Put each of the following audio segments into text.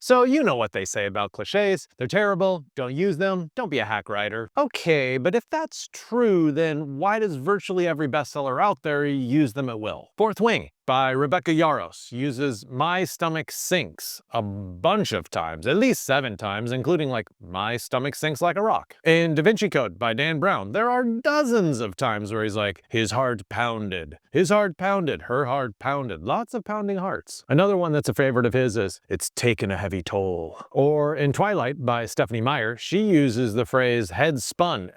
So you know what they say about cliches. They're terrible, don't use them, don't be a hack writer. Okay, but if that's true, then why does virtually every bestseller out there use them at will? Fourth Wing by Rebecca Yarros uses "my stomach sinks" a bunch of times, at least 7 times, including like "my stomach sinks like a rock." In Da Vinci Code by Dan Brown, there are dozens of times where he's like, "his heart pounded, his heart pounded, her heart pounded," lots of pounding hearts. Another one that's a favorite of his is "it's taken a heavy toll." Or in Twilight by Stephanie Meyer, she uses the phrase "head spun"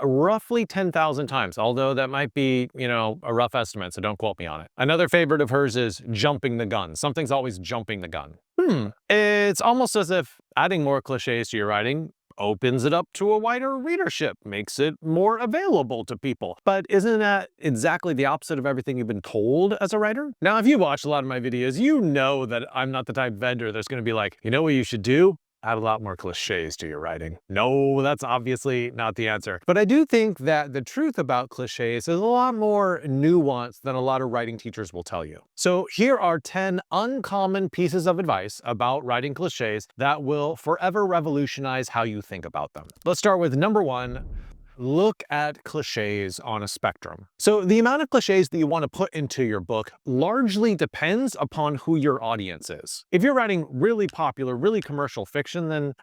roughly 10,000 times, although that might be, a rough estimate, so don't quote me on it. Another favorite of hers is "jumping the gun." Something's always jumping the gun. It's almost as if adding more cliches to your writing opens it up to a wider readership, makes it more available to people. But isn't that exactly the opposite of everything you've been told as a writer? Now, if you watch a lot of my videos, you know that I'm not the type of vendor that's going to be like, you know what you should do? Add a lot more cliches to your writing. No, that's obviously not the answer. But I do think that the truth about cliches is a lot more nuanced than a lot of writing teachers will tell you. So here are 10 uncommon pieces of advice about writing cliches that will forever revolutionize how you think about them. Let's start with number 1. Look at cliches on a spectrum. So the amount of cliches that you want to put into your book largely depends upon who your audience is. If you're writing really popular, really commercial fiction, then,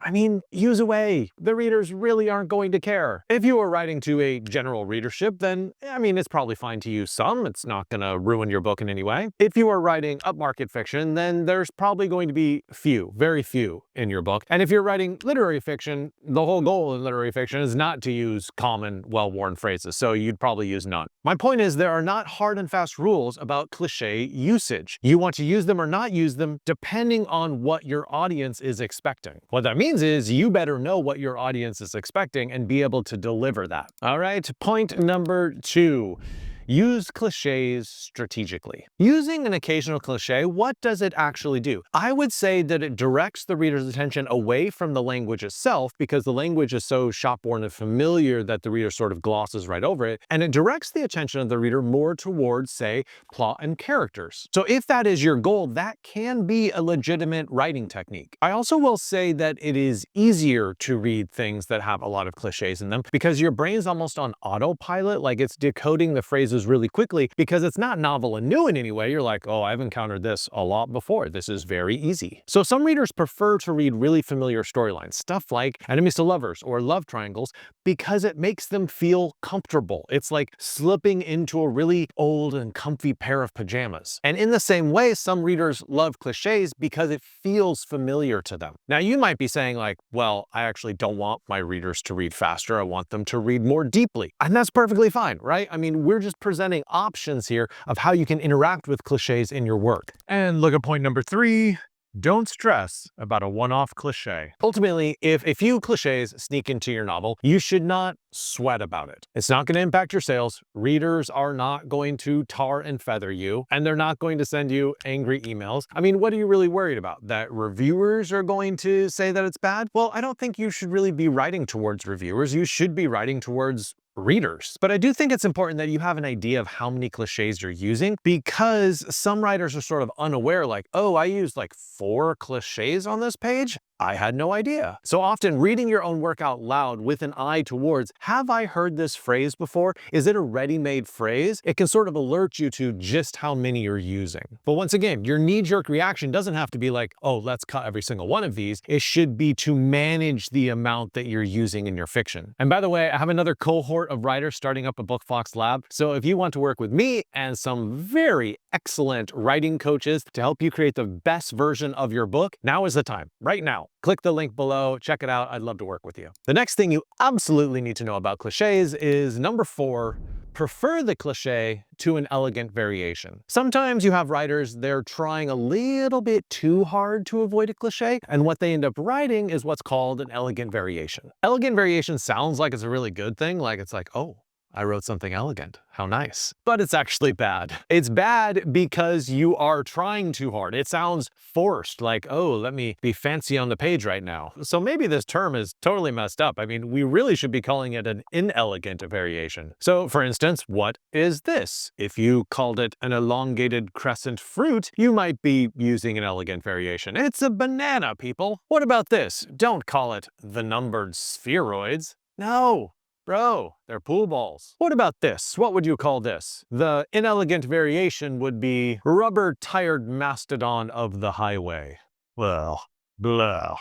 use away. The readers really aren't going to care. If you are writing to a general readership, then, it's probably fine to use some. It's not going to ruin your book in any way. If you are writing upmarket fiction, then there's probably going to be very few in your book. And if you're writing literary fiction, the whole goal in literary fiction is not to use common, well-worn phrases, so you'd probably use none. My point is, there are not hard and fast rules about cliche usage. You want to use them or not use them depending on what your audience is expecting. What that means is you better know what your audience is expecting and be able to deliver that. All right, point number 2. Use cliches strategically. Using an occasional cliche, what does it actually do? I would say that it directs the reader's attention away from the language itself, because the language is so shop-worn and familiar that the reader sort of glosses right over it, and it directs the attention of the reader more towards, say, plot and characters. So if that is your goal, that can be a legitimate writing technique. I also will say that it is easier to read things that have a lot of cliches in them because your brain's almost on autopilot, like it's decoding the phrases really quickly because it's not novel and new in any way. You're like, oh, I've encountered this a lot before. This is very easy. So some readers prefer to read really familiar storylines, stuff like enemies to lovers or love triangles, because it makes them feel comfortable. It's like slipping into a really old and comfy pair of pajamas. And in the same way, some readers love cliches because it feels familiar to them. Now, you might be saying like, well, I actually don't want my readers to read faster. I want them to read more deeply. And that's perfectly fine, right? We're just presenting options here of how you can interact with cliches in your work. And look at point number 3. Don't stress about a one-off cliche. Ultimately, if a few cliches sneak into your novel, you should not sweat about it. It's not going to impact your sales. Readers are not going to tar and feather you, and they're not going to send you angry emails. What are you really worried about? That reviewers are going to say that it's bad? Well, I don't think you should really be writing towards reviewers. You should be writing towards readers. But I do think it's important that you have an idea of how many cliches you're using, because some writers are sort of unaware, like, oh, I used like 4 cliches on this page. I had no idea. So often reading your own work out loud with an eye towards, have I heard this phrase before? Is it a ready-made phrase? It can sort of alert you to just how many you're using. But once again, your knee-jerk reaction doesn't have to be like, oh, let's cut every single one of these. It should be to manage the amount that you're using in your fiction. And by the way, I have another cohort of writers starting up a BookFox Lab. So if you want to work with me and some very excellent writing coaches to help you create the best version of your book, now is the time, right now. Click the link below, check it out. I'd love to work with you. The next thing you absolutely need to know about cliches is number 4, prefer the cliche to an elegant variation. Sometimes you have writers, they're trying a little bit too hard to avoid a cliche, and what they end up writing is what's called an elegant variation. Elegant variation sounds like it's a really good thing, like it's like, oh, I wrote something elegant. How nice. But it's actually bad. It's bad because you are trying too hard. It sounds forced, like, oh, let me be fancy on the page right now. So maybe this term is totally messed up. I mean, we really should be calling it an inelegant variation. So for instance, what is this? If you called it an elongated crescent fruit, you might be using an elegant variation. It's a banana, people. What about this? Don't call it the numbered spheroids. No. Bro, they're pool balls. What about this? What would you call this? The inelegant variation would be rubber-tired mastodon of the highway. Well, blah,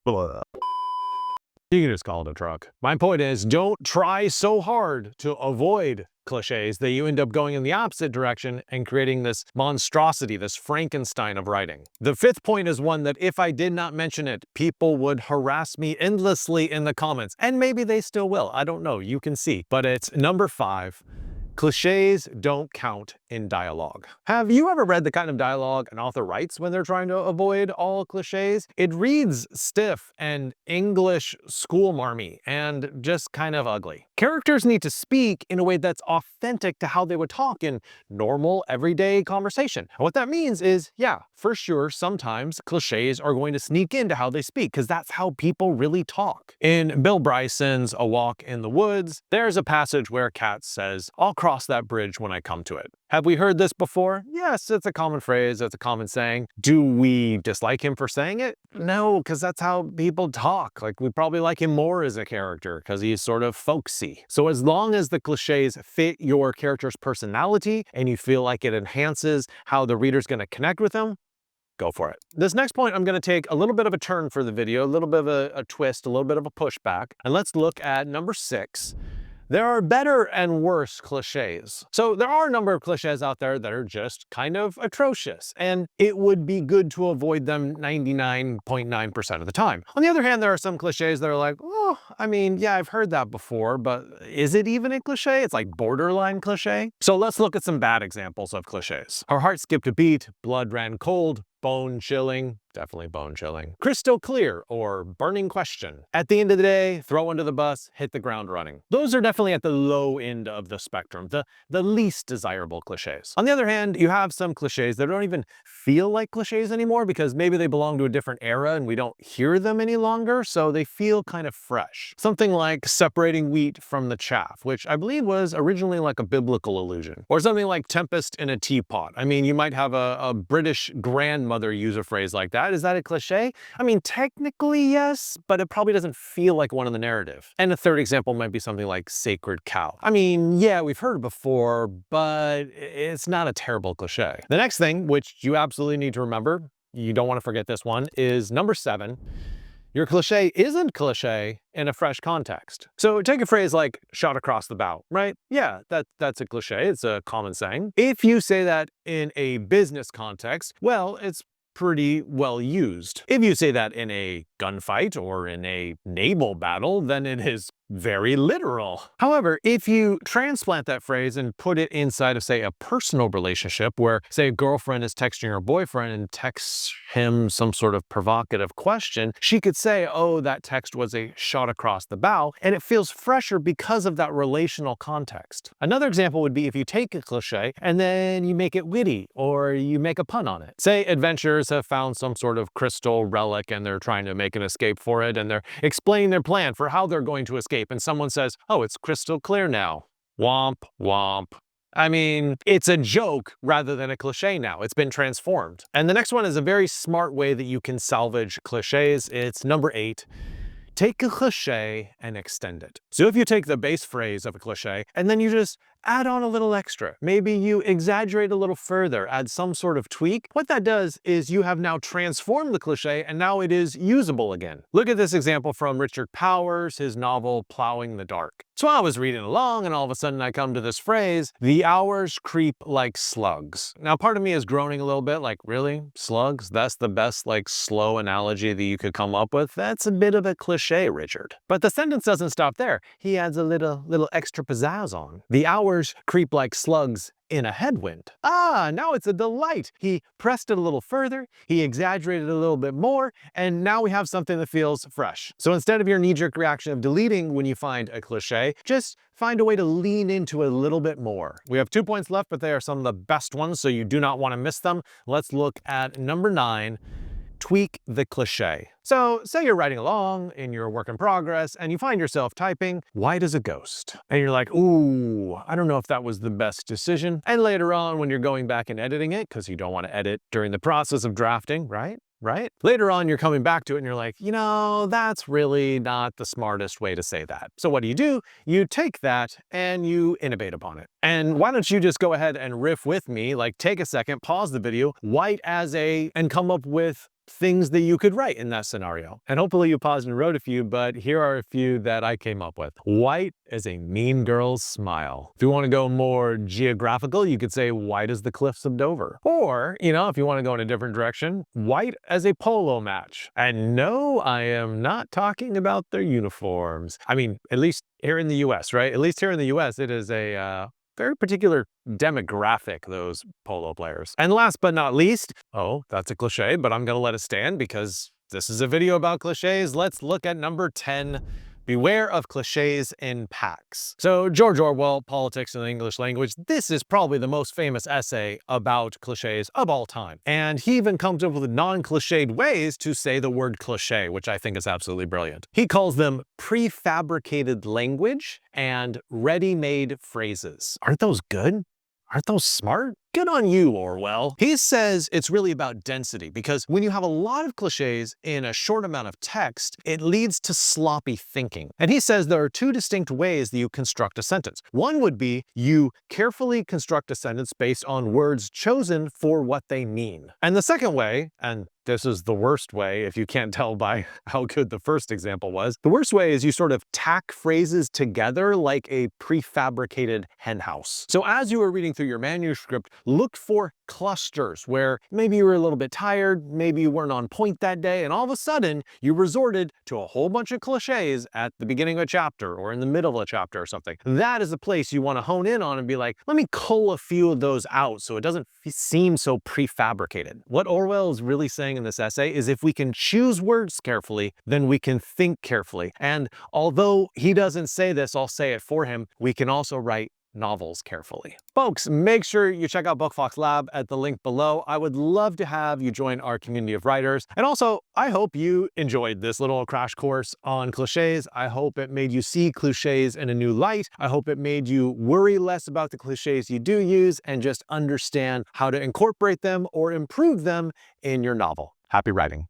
blah. You can just call it a truck. My point is, don't try so hard to avoid cliches that you end up going in the opposite direction and creating this monstrosity, this Frankenstein of writing. The fifth point is one that if I did not mention it, people would harass me endlessly in the comments. And maybe they still will. I don't know. You can see. But it's number 5. Cliches don't count in dialogue. Have you ever read the kind of dialogue an author writes when they're trying to avoid all cliches? It reads stiff and English schoolmarmy and just kind of ugly. Characters need to speak in a way that's authentic to how they would talk in normal, everyday conversation. And what that means is, yeah, for sure, sometimes cliches are going to sneak into how they speak because that's how people really talk. In Bill Bryson's A Walk in the Woods, there's a passage where Kat says, "I'll cross that bridge when I come to it." Have we heard this before? Yes, it's a common phrase, it's a common saying. Do we dislike him for saying it? No, because that's how people talk. Like, we probably like him more as a character because he's sort of folksy. So as long as the cliches fit your character's personality and you feel like it enhances how the reader's going to connect with him, go for it. This next point, I'm going to take a little bit of a turn for the video, a little bit of a twist, a little bit of a pushback. And let's look at number 6. There are better and worse cliches. So there are a number of cliches out there that are just kind of atrocious, and it would be good to avoid them 99.9% of the time. On the other hand, there are some cliches that are like, oh, I mean, yeah, I've heard that before, but is it even a cliche? It's like borderline cliche. So let's look at some bad examples of cliches. Our heart skipped a beat, blood ran cold, bone chilling, definitely bone chilling. Crystal clear or burning question. At the end of the day, throw under the bus, hit the ground running. Those are definitely at the low end of the spectrum, the least desirable cliches. On the other hand, you have some cliches that don't even feel like cliches anymore because maybe they belong to a different era and we don't hear them any longer, so they feel kind of fresh. Something like separating wheat from the chaff, which I believe was originally like a biblical allusion. Or something like tempest in a teapot. I mean, you might have a British grandmother use a phrase like that. Is that a cliche? I mean, technically yes, but it probably doesn't feel like one in the narrative. And a third example might be something like sacred cow. I mean, yeah, we've heard it before, but it's not a terrible cliche. The next thing, which you absolutely need to remember, you don't want to forget this one, is number 7. Your cliche isn't cliche in a fresh context. So take a phrase like shot across the bow, right? Yeah, that's a cliche, it's a common saying. If you say that in a business context, well, it's pretty well used. If you say that in a gunfight or in a naval battle, then it is very literal. However, if you transplant that phrase and put it inside of, say, a personal relationship where, say, a girlfriend is texting her boyfriend and texts him some sort of provocative question, she could say, oh, that text was a shot across the bow, and it feels fresher because of that relational context. Another example would be if you take a cliche and then you make it witty or you make a pun on it. Say adventurers have found some sort of crystal relic and they're trying to make an escape for it and they're explaining their plan for how they're going to escape, and someone says, oh, it's crystal clear now. Womp, womp. I mean, it's a joke rather than a cliche now. It's been transformed. And the next one is a very smart way that you can salvage cliches. It's number 8. Take a cliche and extend it. So if you take the base phrase of a cliche and then you just add on a little extra, maybe you exaggerate a little further, add some sort of tweak, what that does is you have now transformed the cliche and now it is usable again. Look at this example from Richard Powers, his novel Plowing the Dark. So I was reading along and all of a sudden I come to this phrase, the hours creep like slugs. Now part of me is groaning a little bit like, really? Slugs? That's the best like slow analogy that you could come up with? That's a bit of a cliche, Richard. But the sentence doesn't stop there. He adds a little extra pizzazz on. The hours Yours creep like slugs in a headwind. Ah, now it's a delight. He pressed it a little further, he exaggerated a little bit more, and now we have something that feels fresh. So instead of your knee-jerk reaction of deleting when you find a cliche, just find a way to lean into a little bit more. We have 2 points left, but they are some of the best ones, so you do not want to miss them. Let's look at number 9. Tweak the cliche. So say you're writing along in your work in progress and you find yourself typing white as a ghost. And you're like, ooh, I don't know if that was the best decision. And later on when you're going back and editing it, because you don't want to edit during the process of drafting, right? Later on, you're coming back to it and you're like, that's really not the smartest way to say that. So what do? You take that and you innovate upon it. And why don't you just go ahead and riff with me, like take a second, pause the video, and come up with things that you could write in that scenario. And hopefully you paused and wrote a few, but here are a few that I came up with. White as a mean girl's smile. If you want to go more geographical, you could say white as the cliffs of Dover. Or, if you want to go in a different direction, white as a polo match. And no, I am not talking about their uniforms. I mean, at least here in the US, right? At least here in the US, it is a very particular demographic, those polo players. And last but not least, that's a cliche, but I'm gonna let it stand because this is a video about cliches. Let's look at number 10. Beware of cliches in packs. So George Orwell, Politics in the English Language, this is probably the most famous essay about cliches of all time. And he even comes up with non-cliched ways to say the word cliche, which I think is absolutely brilliant. He calls them prefabricated language and ready-made phrases. Aren't those good? Aren't those smart? Good on you, Orwell. He says it's really about density because when you have a lot of cliches in a short amount of text, it leads to sloppy thinking. And he says there are 2 distinct ways that you construct a sentence. One would be you carefully construct a sentence based on words chosen for what they mean. And the second way, and this is the worst way if you can't tell by how good the first example was, the worst way is you sort of tack phrases together like a prefabricated henhouse. So as you were reading through your manuscript, look for clusters where maybe you were a little bit tired, maybe you weren't on point that day, and all of a sudden you resorted to a whole bunch of cliches at the beginning of a chapter or in the middle of a chapter or something. That is a place you want to hone in on and be like, let me cull a few of those out so it doesn't seem so prefabricated. What Orwell is really saying in this essay is if we can choose words carefully, then we can think carefully. And although he doesn't say this, I'll say it for him, we can also write novels carefully. Folks, make sure you check out Bookfox Lab at the link below. I would love to have you join our community of writers. And also, I hope you enjoyed this little crash course on cliches. I hope it made you see cliches in a new light. I hope it made you worry less about the cliches you do use and just understand how to incorporate them or improve them in your novel. Happy writing.